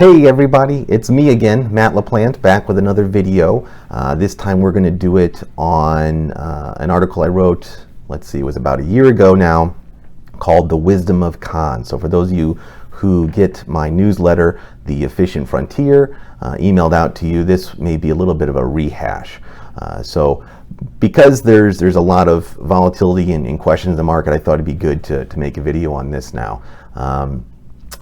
Hey everybody, it's me again, Matt LaPlante, back with another video. This time we're going to do it on an article I wrote, it was about a year ago now, called The Wisdom of Cons. So for those of you who get my newsletter, The Efficient Frontier, emailed out to you, this may be a little bit of a rehash. So because there's a lot of volatility and questions in the market, I thought it'd be good to make a video on this now.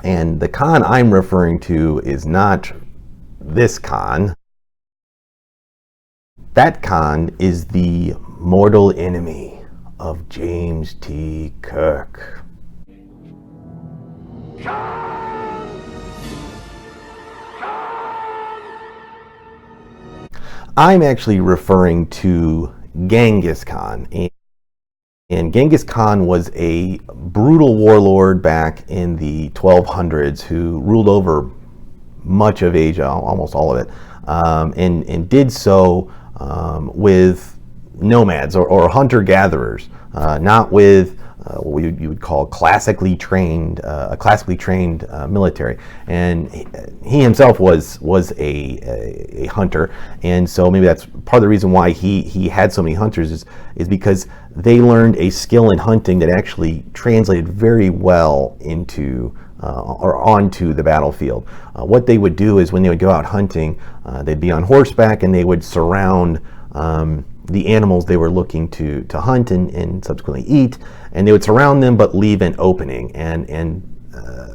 And the con I'm referring to is not this con. That con is the mortal enemy of James T. Kirk. I'm actually referring to Genghis Khan. And Genghis Khan was a brutal warlord back in the 1200s who ruled over much of Asia, almost all of it, and did so with nomads or hunter-gatherers, not with what you would call a classically trained military. And he himself was a hunter, and so maybe that's part of the reason why he had so many hunters is because they learned a skill in hunting that actually translated very well into or onto the battlefield. What they would do is when they would go out hunting, they'd be on horseback and they would surround the animals they were looking to hunt and subsequently eat, and they would surround them but leave an opening. And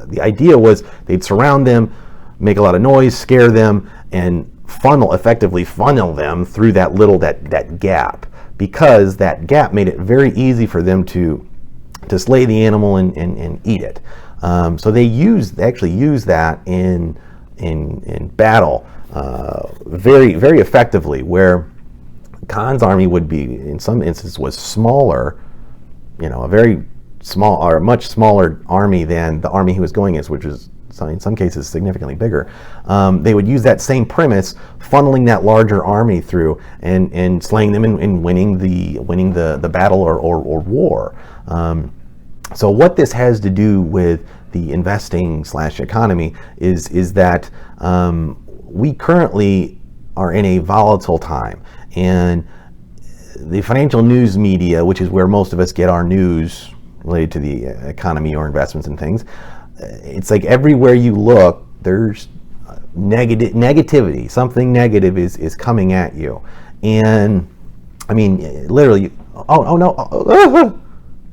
the idea was they'd surround them, make a lot of noise, scare them, and effectively funnel them through that gap, because that gap made it very easy for them to slay the animal and eat it. So they actually used that in battle very, very effectively, where Khan's army would be, in some instances, was smaller, a very small or a much smaller army than the army he was going against, which is in some cases significantly bigger. They would use that same premise, funneling that larger army through and slaying them and winning the battle or war. So what this has to do with the investing / economy is that we currently are in a volatile time. And the financial news media, which is where most of us get our news related to the economy or investments and things, it's like everywhere you look, there's negativity. Something negative is coming at you. And I mean, literally, oh no,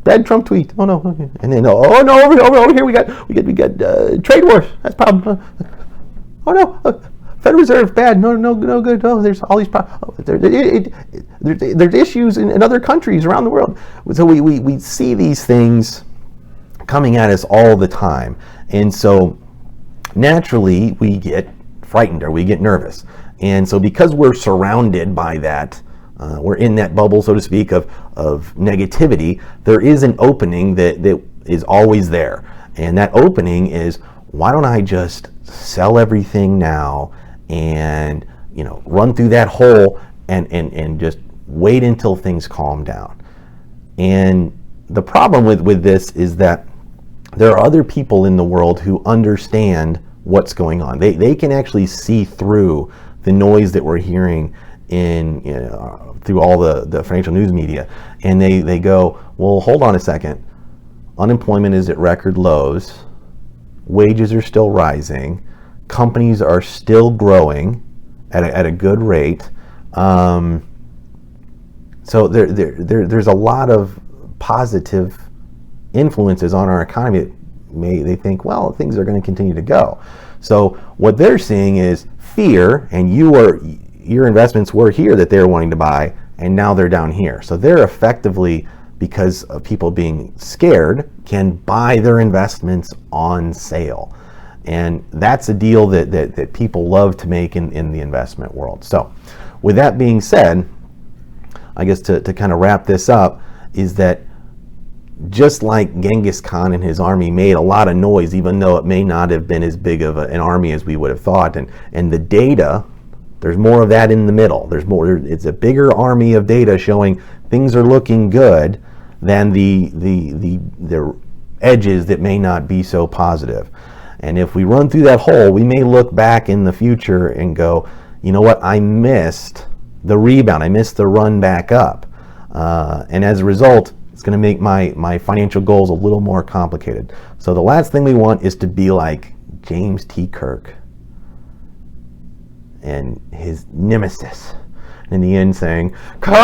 bad Trump tweet. Oh no, okay. And then oh no, over here we got trade wars. That's a problem. Oh no. Federal Reserve bad, no good. Oh, there's all these problems. There's issues in other countries around the world. So we see these things coming at us all the time, and so naturally we get frightened or we get nervous. And so because we're surrounded by that, we're in that bubble, so to speak, of negativity. There is an opening that is always there, and that opening is, why don't I just sell everything now and run through that hole and just wait until things calm down. And the problem with this is that there are other people in the world who understand what's going on. They can actually see through the noise that we're hearing through all the financial news media, and they go, well, hold on a second, unemployment is at record lows, wages are still rising, companies are still growing at a good rate. So there's a lot of positive influences on our economy. They think, well, things are going to continue to go. So what they're seeing is fear, and your investments were here that they're wanting to buy, and now they're down here. So they're effectively, because of people being scared, can buy their investments on sale. And that's a deal that people love to make in the investment world. So with that being said, I guess to kind of wrap this up, is that just like Genghis Khan and his army made a lot of noise, even though it may not have been as big of an army as we would have thought, and the data, there's more of that in the middle. It's a bigger army of data showing things are looking good than the edges that may not be so positive. And if we run through that hole, we may look back in the future and go, you know what, I missed the rebound, I missed the run back up. And as a result, it's going to make my financial goals a little more complicated. So the last thing we want is to be like James T. Kirk and his nemesis in the end saying, "Kirk!"